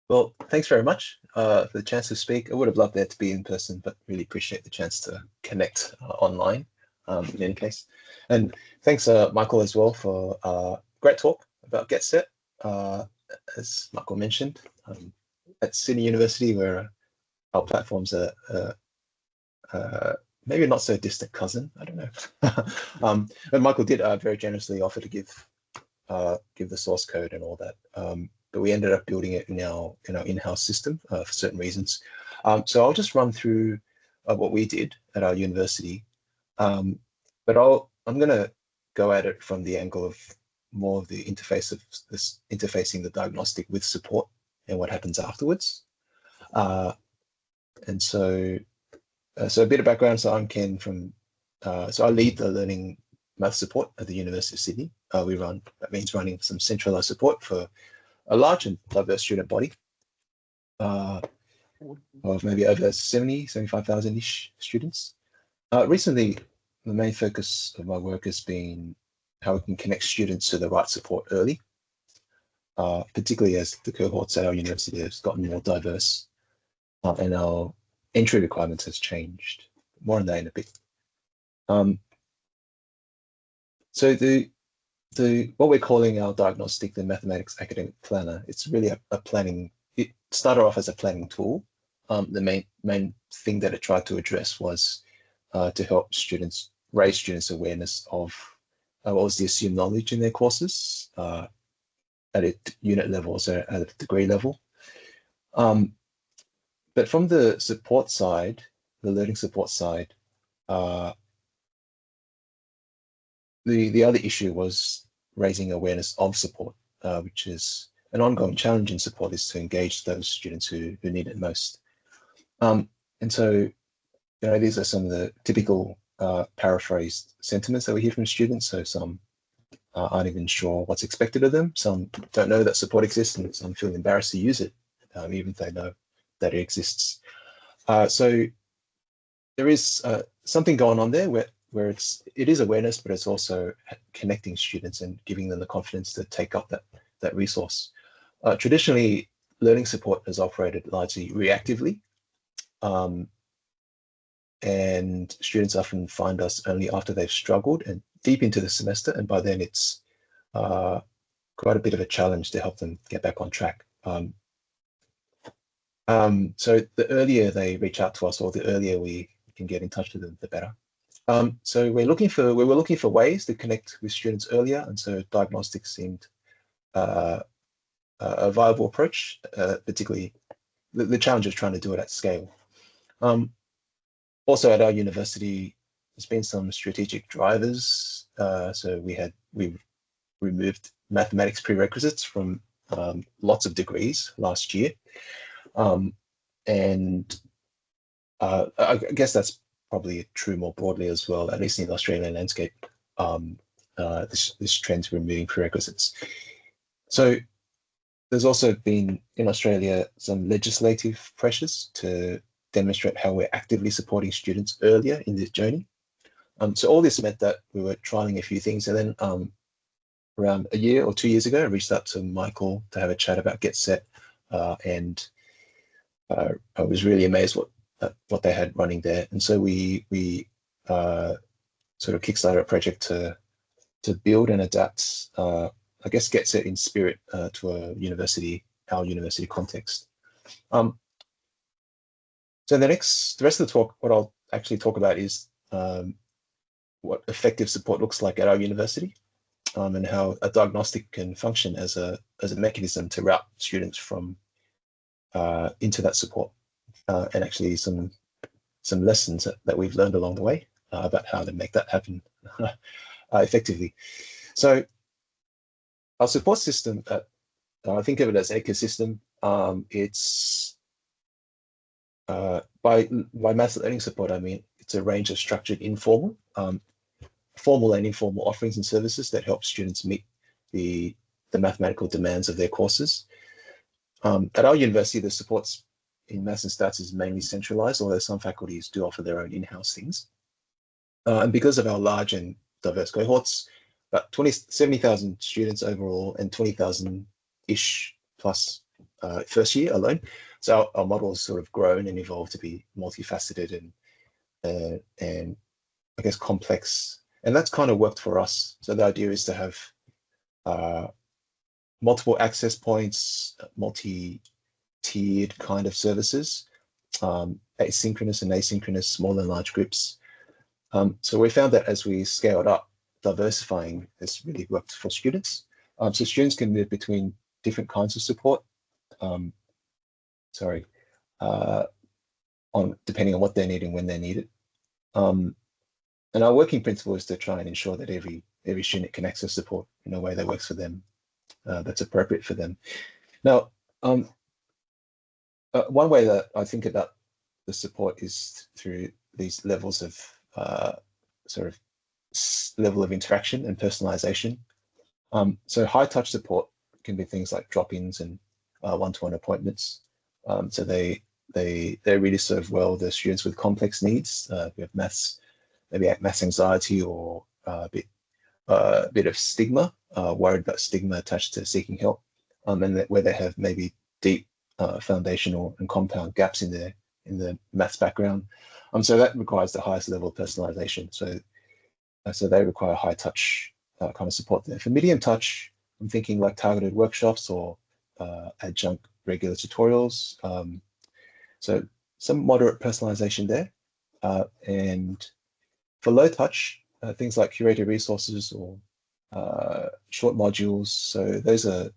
Well, thanks very much for the chance to speak. I would have loved that to be in person, but really appreciate the chance to connect online in any case. And thanks, Michael, as well for great talk about Get Set. As Michael mentioned, at Sydney University, where our platforms are maybe not so distant cousin, I don't know. But Michael did very generously offer to give the source code and all that. But we ended up building it in our in-house system for certain reasons. So I'll just run through what we did at our university. But I'm going to go at it from the angle of more of the interface of this interfacing the diagnostic with support and what happens afterwards. And so a bit of background. So I'm Ken from, so I lead the learning math support at the University of Sydney. That means running some centralized support for a large and diverse student body of maybe over 75,000-ish students. Recently, the main focus of my work has been how we can connect students to the right support early, particularly as the cohorts at our university has gotten more diverse and our entry requirements has changed. More on that in a bit. So what we're calling our diagnostic, the mathematics academic planner, it's really a planning. It started off as a planning tool. The main thing that it tried to address was to help raise students' awareness of what was the assumed knowledge in their courses at a unit level, so at a degree level. But from the support side, the learning support side, the other issue was raising awareness of support, which is an ongoing challenge in support, is to engage those students who need it most. And so, these are some of the typical paraphrased sentiments that we hear from students. So some aren't even sure what's expected of them. Some don't know that support exists, and some feel embarrassed to use it, even if they know that it exists. So there is something going on there where it is awareness, but it's also connecting students and giving them the confidence to take up that resource. Traditionally, learning support has operated largely reactively, and students often find us only after they've struggled and deep into the semester, and by then it's quite a bit of a challenge to help them get back on track. So the earlier they reach out to us, or the earlier we can get in touch with them, the better. So we were looking for ways to connect with students earlier, and so diagnostics seemed a viable approach, particularly the challenge of trying to do it at scale. Also at our university, there's been some strategic drivers. So we removed mathematics prerequisites from lots of degrees last year. And I guess that's probably true more broadly as well, at least in the Australian landscape, this trend to removing prerequisites. So there's also been in Australia some legislative pressures to demonstrate how we're actively supporting students earlier in this journey. So all this meant that we were trialing a few things, and then around a year or 2 years ago, I reached out to Michael to have a chat about Get Set, and I was really amazed what they had running there. And so we sort of kickstarted a project to build and adapt, I guess, Get Set in spirit to our university context. So the rest of the talk, what I'll actually talk about is what effective support looks like at our university, and how a diagnostic can function as a mechanism to route students from into that support, and actually some lessons that we've learned along the way about how to make that happen effectively. So our support system, I think of it as an ecosystem. It's by maths learning support, I mean it's a range of structured formal and informal offerings and services that help students meet the mathematical demands of their courses. At our university, the supports in maths and stats is mainly centralized, although some faculties do offer their own in-house things. And because of our large and diverse cohorts, about 70,000 students overall and 20,000-ish plus first year alone. So our model has sort of grown and evolved to be multifaceted and I guess complex, and that's kind of worked for us. So the idea is to have multiple access points, multi-tiered kind of services, asynchronous and asynchronous, small and large groups. So we found that as we scaled up, diversifying has really worked for students. So students can move between different kinds of support. Depending on what they need and when they need it. And our working principle is to try and ensure that every student can access support in a way that works for them, that's appropriate for them. Now, one way that I think about the support is through these levels of sort of level of interaction and personalization. So high touch support can be things like drop-ins and one-to-one appointments. So they really serve well the students with complex needs. We have maths, maybe maths anxiety or a bit of stigma, worried about stigma attached to seeking help, and where they have maybe deep foundational and compound gaps in the maths background. So that requires the highest level of personalization. So they require high touch kind of support there. For medium touch, I'm thinking like targeted workshops or adjunct regular tutorials. So some moderate personalization there. And for low touch, things like curated resources or short modules. So those are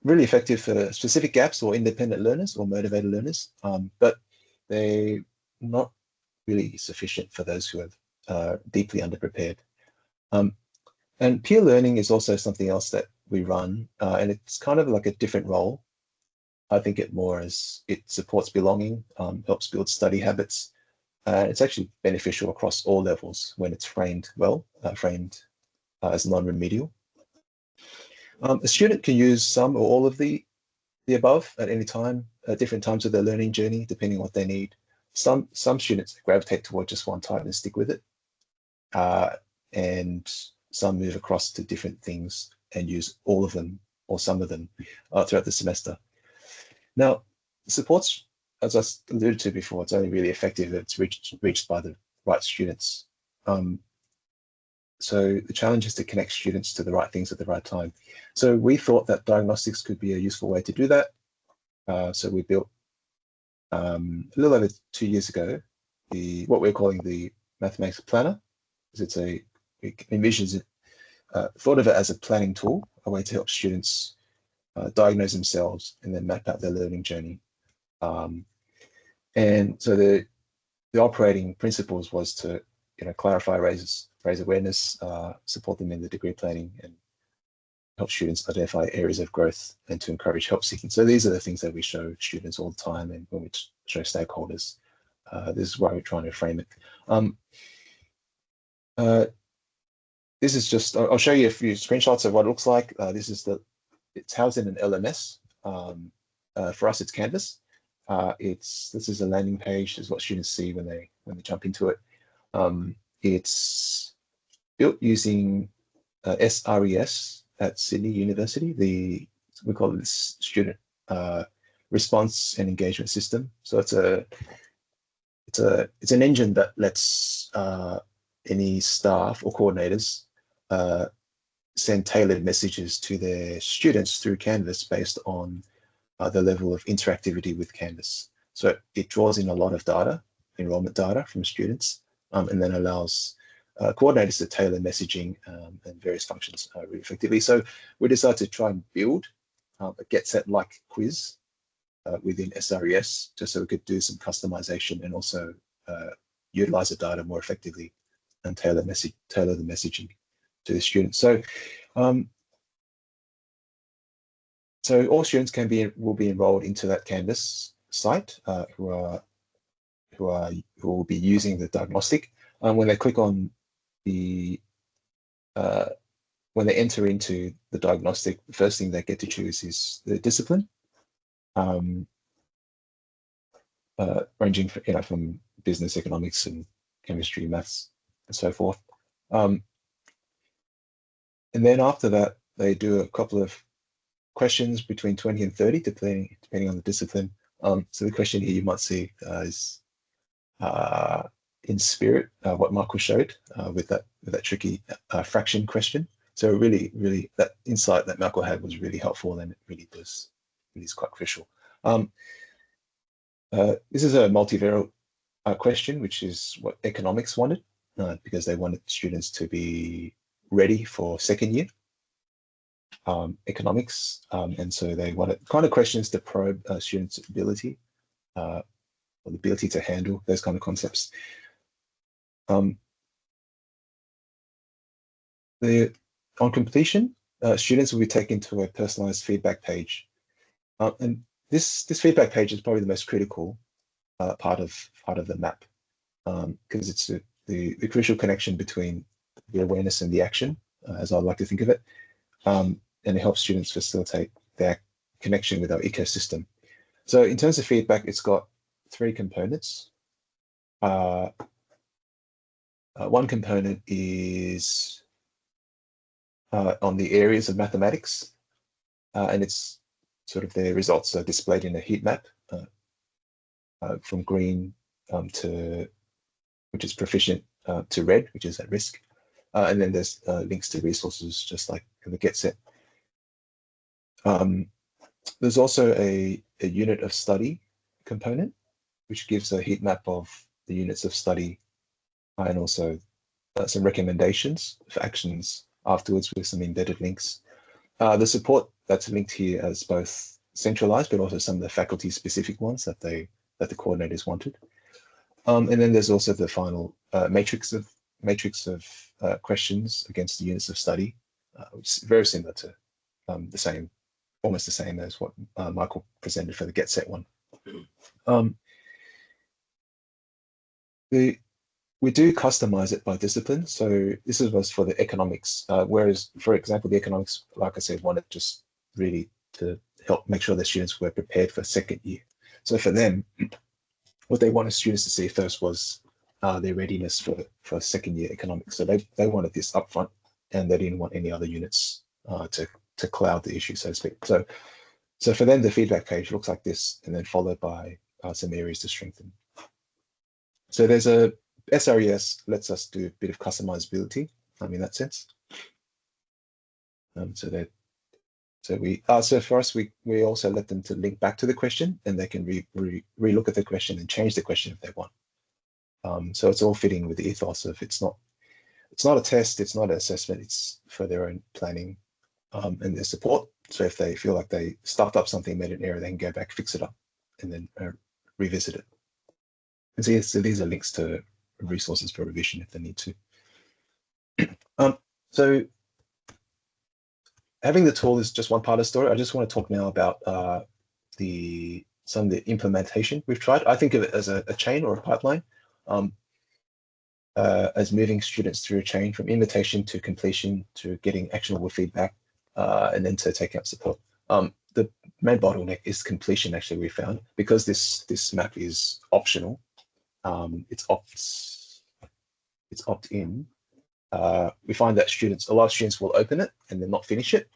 really effective for specific gaps or independent learners or motivated learners, but they're not really sufficient for those who are deeply underprepared. And peer learning is also something else that we run, and it's kind of like a different role. I think it more as it supports belonging, helps build study habits. It's actually beneficial across all levels when it's framed well, framed as non-remedial. A student can use some or all of the above at any time, at different times of their learning journey, depending on what they need. Some students gravitate toward just one type and stick with it, and some move across to different things and use all of them or some of them throughout the semester. Now, supports, as I alluded to before, it's only really effective if it's reached by the right students. So the challenge is to connect students to the right things at the right time. So we thought that diagnostics could be a useful way to do that. So we built a little over 2 years ago what we're calling the mathematics planner. We envisioned it, thought of it as a planning tool, a way to help students diagnose themselves and then map out their learning journey. And so the operating principles was to clarify, raise awareness, support them in the degree planning, and help students identify areas of growth and to encourage help seeking. So these are the things that we show students all the time, and when we show stakeholders, this is why we're trying to frame it. This is just, I'll show you a few screenshots of what it looks like. It's housed in an LMS. For us, it's Canvas. This is a landing page. This is what students see when they jump into it. It's built using SRES at Sydney University. We call it this student response and engagement system. So it's an engine that lets any staff or coordinators send tailored messages to their students through Canvas based on the level of interactivity with Canvas. So it draws in a lot of data, enrollment data from students, and then allows coordinators to tailor messaging and various functions really effectively. So we decided to try and build a get set like quiz within SRES, just so we could do some customization and also utilize the data more effectively and tailor the messaging to the students. So so all students will be enrolled into that Canvas site who will be using the diagnostic. When they click on when they enter into the diagnostic, the first thing they get to choose is the discipline, ranging from business, economics, and chemistry, maths, and so forth. And then after that, they do a couple of questions between 20 and 30, depending on the discipline. So the question here you might see is in spirit, what Michael showed with that tricky fraction question. So really that insight that Michael had was really helpful, and it really is quite crucial. This is a multivariate question, which is what economics wanted, because they wanted students to be ready for second year economics, and so they wanted kind of questions to probe students' ability or the ability to handle those kind of concepts. On completion, students will be taken to a personalized feedback page, and this feedback page is probably the most critical part of the map, because it's the crucial connection between the awareness and the action, as I like to think of it, and it helps students facilitate their connection with our ecosystem. So in terms of feedback, it's got 3 components. One component is on the areas of mathematics, and it's sort of the results are displayed in a heat map from green which is proficient, to red, which is at risk. And then there's links to resources, just like in the get set. There's also a unit of study component, which gives a heat map of the units of study, and also some recommendations for actions afterwards with some embedded links. The support that's linked here as both centralized, but also some of the faculty specific ones that the coordinators wanted. And then there's also the final matrix of questions against the units of study, which is very similar to almost the same as what Michael presented for the get set one. We do customize it by discipline. So this was for the economics, whereas, for example, the economics, like I said, wanted just really to help make sure the students were prepared for second year. So for them, what they wanted students to see first was their readiness for second year economics. So they wanted this upfront, and they didn't want any other units to cloud the issue, so to speak. So for them, the feedback page looks like this, and then followed by some areas to strengthen. So there's a SRES lets us do a bit of customizability in that sense. So for us, we also let them to link back to the question, and they can re-look at the question and change the question if they want. So it's all fitting with the ethos of it's not a test, it's not an assessment, it's for their own planning and their support. So if they feel like they stuffed up something, made an error, they can go back, fix it up, and then revisit it. And so these are links to resources for revision if they need to. So having the tool is just one part of the story. I just want to talk now about some of the implementation we've tried. I think of it as a chain or a pipeline, as moving students through a chain from invitation to completion to getting actionable feedback, and then to taking up support. The main bottleneck is completion, actually, we found, because this map is optional. It's opt-in. We find that a lot of students will open it and then not finish it.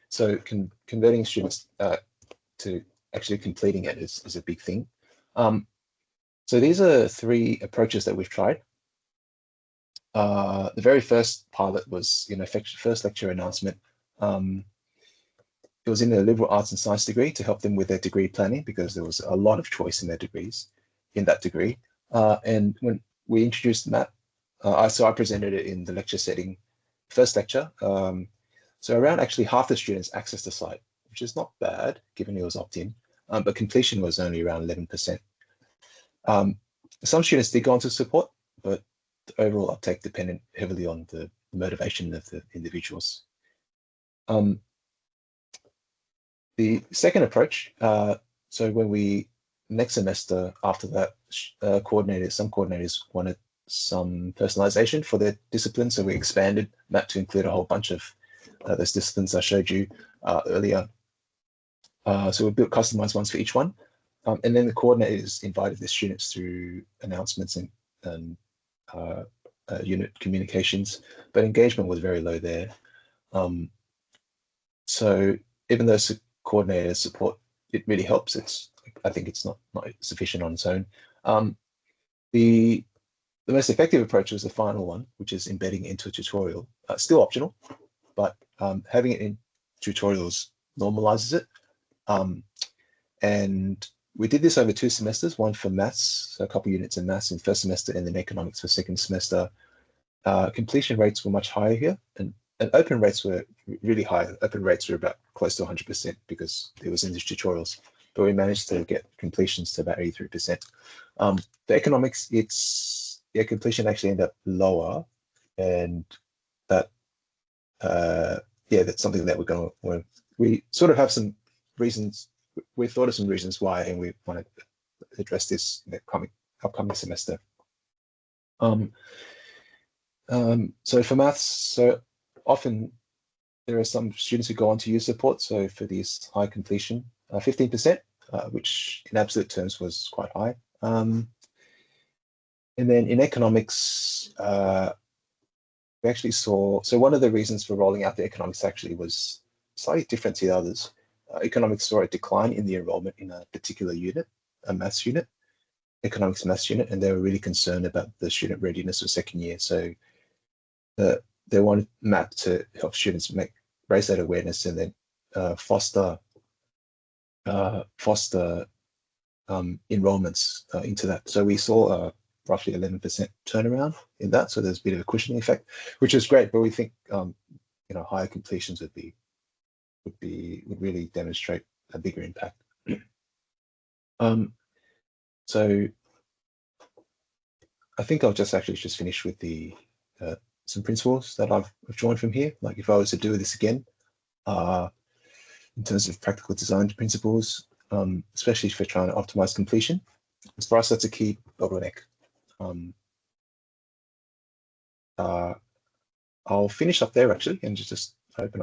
So converting students to actually completing it is a big thing. So these are 3 approaches that we've tried. The very first pilot was first lecture announcement. It was in the liberal arts and science degree to help them with their degree planning, because there was a lot of choice in their degrees in that degree. And when we introduced the map, so I presented it in the lecture setting, first lecture. So around actually half the students accessed the site, which is not bad given it was opt-in, but completion was only around 11%. Some students did go on to support, but the overall uptake depended heavily on the motivation of the individuals. The second approach, so when we next semester after that, some coordinators wanted some personalization for their discipline, so we expanded that to include a whole bunch of those disciplines I showed you earlier. So we built customized ones for each one, and then the coordinators invited the students through announcements and unit communications, but engagement was very low there. So even though coordinated support, it really helps. I think it's not sufficient on its own. The most effective approach was the final one, which is embedding into a tutorial. Still optional, but having it in tutorials normalizes it. And we did this over 2 semesters, one for maths, so a couple units in maths in first semester, and then economics for second semester. Completion rates were much higher here, and open rates were really high. Open rates were about close to 100% because it was in these tutorials, but we managed to get completions to about 83%. The economics, completion actually ended up lower, and that, that's something that we sort of have some reasons. We thought of some reasons why, and we want to address this in the upcoming semester. So for maths, so often there are some students who go on to use support. So for these high completion, 15%, which in absolute terms was quite high. And then in economics, we actually saw, so one of the reasons for rolling out the economics actually was slightly different to the others. Economics saw a decline in the enrollment in a particular unit, a maths unit, economics maths unit, and they were really concerned about the student readiness for second year. So they wanted MAP to help students raise that awareness and then foster enrollments into that. So we saw roughly 11% turnaround in that. So there's a bit of a cushioning effect, which is great. But we think higher completions would really demonstrate a bigger impact. So I think I'll just finish with the some principles that I've drawn from here. Like if I was to do this again, in terms of practical design principles, especially for trying to optimize completion, for us that's a key bottleneck. I'll finish up there actually and just open up